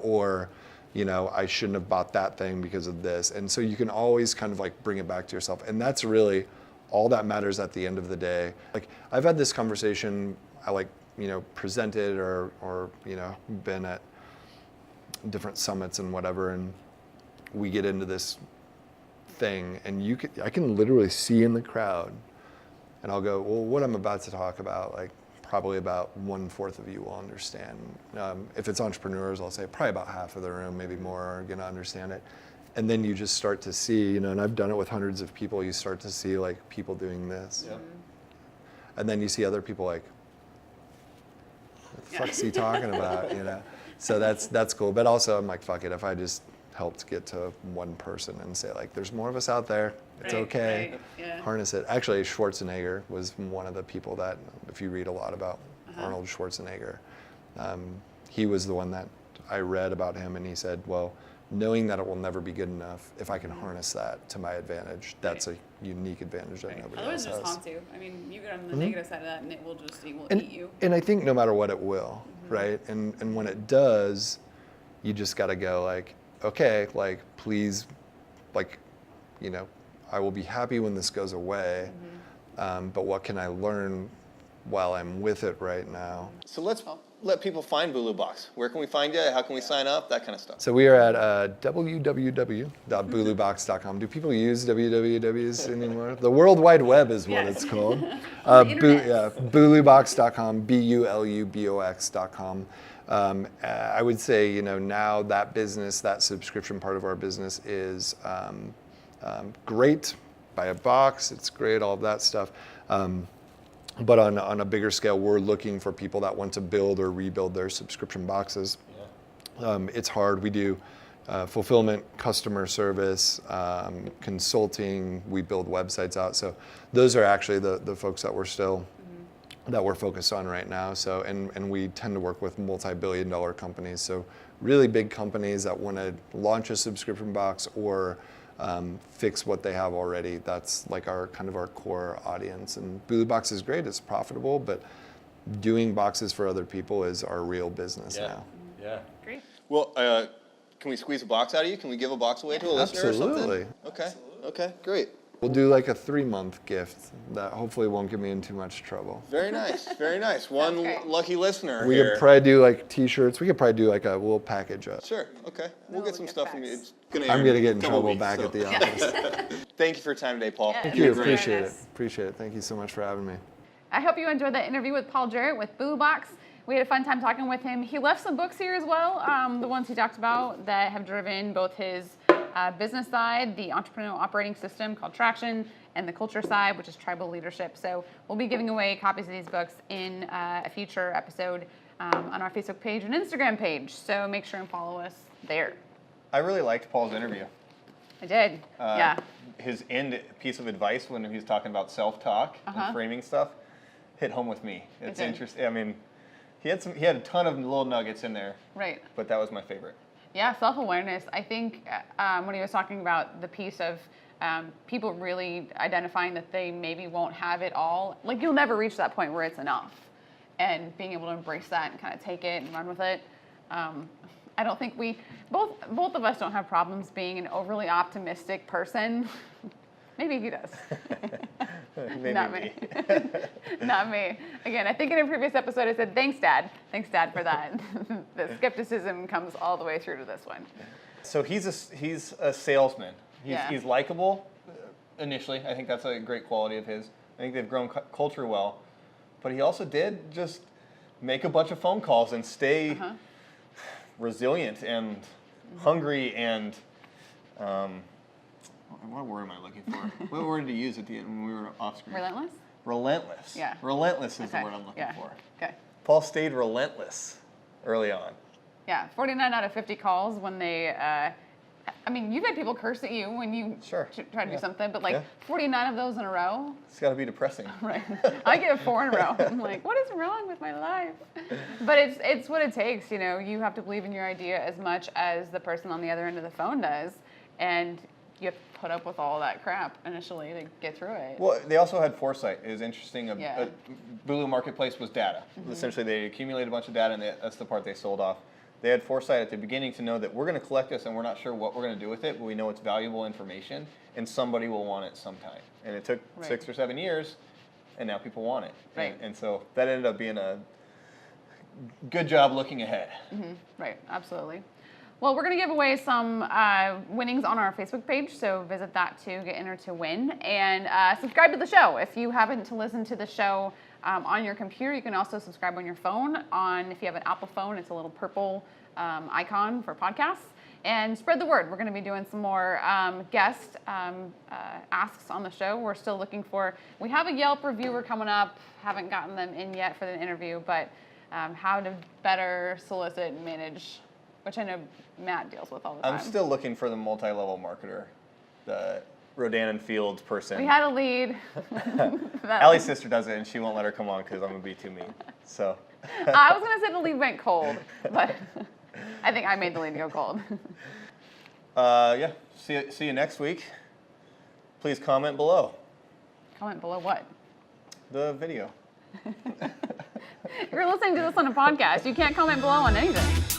or, I shouldn't have bought that thing because of this. And so you can always kind of like bring it back to yourself. And that's really all that matters at the end of the day. Like I've had this conversation, I like, presented or been at different summits and whatever, and we get into this thing, and I can literally see in the crowd, and I'll go, well, what I'm about to talk about, like probably about 1/4 of you will understand. If it's entrepreneurs, I'll say probably about half of the room, maybe more, are going to understand it. And then you just start to see, and I've done it with hundreds of people, you start to see like people doing this. Yep. And then you see other people like, what the fuck's he talking about, So that's cool. But also I'm like, fuck it, if I just helped get to one person and say like, there's more of us out there. It's Right, okay. right, yeah. Harness it. Actually, Schwarzenegger was one of the people that, if you read a lot about Arnold Schwarzenegger, he was the one that I read about him, and he said, well, knowing that it will never be good enough, if I can harness that to my advantage, that's a unique advantage that nobody Otherwise, else it just has. haunts you. I mean, you get on the negative side of that, and it will And, eat you. and I think no matter what, it will, right? And when it does, you just got to go like, okay, like please, like, you know, I will be happy when this goes away, but what can I learn while I'm with it right now? So let's let people find Bulu Box. Where can we find you? How can we sign up? That kind of stuff. So we are at www.bulubox.com. Do people use wwws anymore? The World Wide Web is what it's called. Bulubox.com, BULUBOX.com. I would say, you know, now that business, that subscription part of our business is great. Buy a box, it's great, all of that stuff. But on a bigger scale, we're looking for people that want to build or rebuild their subscription boxes. It's hard. We do fulfillment, customer service, consulting. We build websites out. So those are actually the folks that we're still that we're focused on right now. So and we tend to work with multi-billion-dollar companies. So really big companies that want to launch a subscription box or fix what they have already. That's like our core audience. And Bulu Box is great. It's profitable, but doing boxes for other people is our real business now. Yeah. Great. Well, can we squeeze a box out of you? Can we give a box away to a listener or Absolutely. something? Okay, great. We'll do like a 3-month gift that hopefully won't get me in too much trouble. Very nice, very nice. One great. lucky listener We here. could probably do like T-shirts. We could probably do like a little package up. Sure, okay. We'll get some gift stuff. bags. It's gonna I'm air gonna in get a in couple trouble weeks, back so. at the office. Thank you for your time today, Paul. Thank You're you. great. Appreciate it. Nice. Appreciate it. Thank you so much for having me. I hope you enjoyed that interview with Paul Jarrett with Bulu Box. We had a fun time talking with him. He left some books here as well, the ones he talked about that have driven both his business side, the entrepreneurial operating system called Traction, and the culture side, which is tribal leadership. So we'll be giving away copies of these books in a future episode on our Facebook page and Instagram page. So make sure and follow us there. I really liked Paul's interview. I did. Yeah. His end piece of advice when he was talking about self-talk and framing stuff hit home with me. It's did. interesting. I mean, he had a ton of little nuggets in there, Right. but that was my favorite. Yeah, self-awareness. I think when he was talking about the piece of people really identifying that they maybe won't have it all, like you'll never reach that point where it's enough, and being able to embrace that and kind of take it and run with it. I don't think both of us don't have problems being an overly optimistic person. Maybe he does. Maybe Not me. Not me. Again, I think in a previous episode I said, thanks, Dad. Thanks, Dad, for that. The skepticism comes all the way through to this one. So he's a salesman. Yeah. He's likable initially. I think that's a great quality of his. I think they've grown culture well. But he also did just make a bunch of phone calls and stay resilient and hungry and what word am I looking for? What word did he use at the end when we were off screen? Relentless? Relentless. Yeah. Relentless is the word I'm looking Yeah. for. Okay. Paul stayed relentless early on. Yeah, 49 out of 50 calls when they, I mean, you've had people curse at you when you Sure. try to do Yeah. something, but like Yeah. 49 of those in a row, It's got to be depressing. right? I get 4 in a row. I'm like, what is wrong with my life? But it's what it takes, you know. You have to believe in your idea as much as the person on the other end of the phone does, and you have to put up with all that crap initially to get through it. Well, they also had foresight. It was interesting. Yeah. Bulu Marketplace was data. Essentially, they accumulated a bunch of data, and that's the part they sold off. They had foresight at the beginning to know that we're going to collect this, and we're not sure what we're going to do with it, but we know it's valuable information, and somebody will want it sometime. And it took Right. 6 or 7 years, and now people want it. Right. And so that ended up being a good job looking ahead. Right, absolutely. Well, we're going to give away some winnings on our Facebook page, so visit that to get entered to win. And subscribe to the show. If you haven't listened to the show on your computer, you can also subscribe on your phone. If you have an Apple phone, it's a little purple icon for podcasts. And spread the word. We're going to be doing some more guest asks on the show. We're still looking we have a Yelp reviewer coming up. Haven't gotten them in yet for the interview, but how to better solicit and manage which I know Matt deals with all the time. I'm still looking for the multi-level marketer, the Rodan and Fields person. We had a lead. Allie's sister does it, and she won't let her come on because I'm going to be too mean. So. I was going to say the lead went cold, but I think I made the lead go cold. Yeah, see you next week. Please comment below. Comment below what? The video. You're listening to this on a podcast. You can't comment below on anything.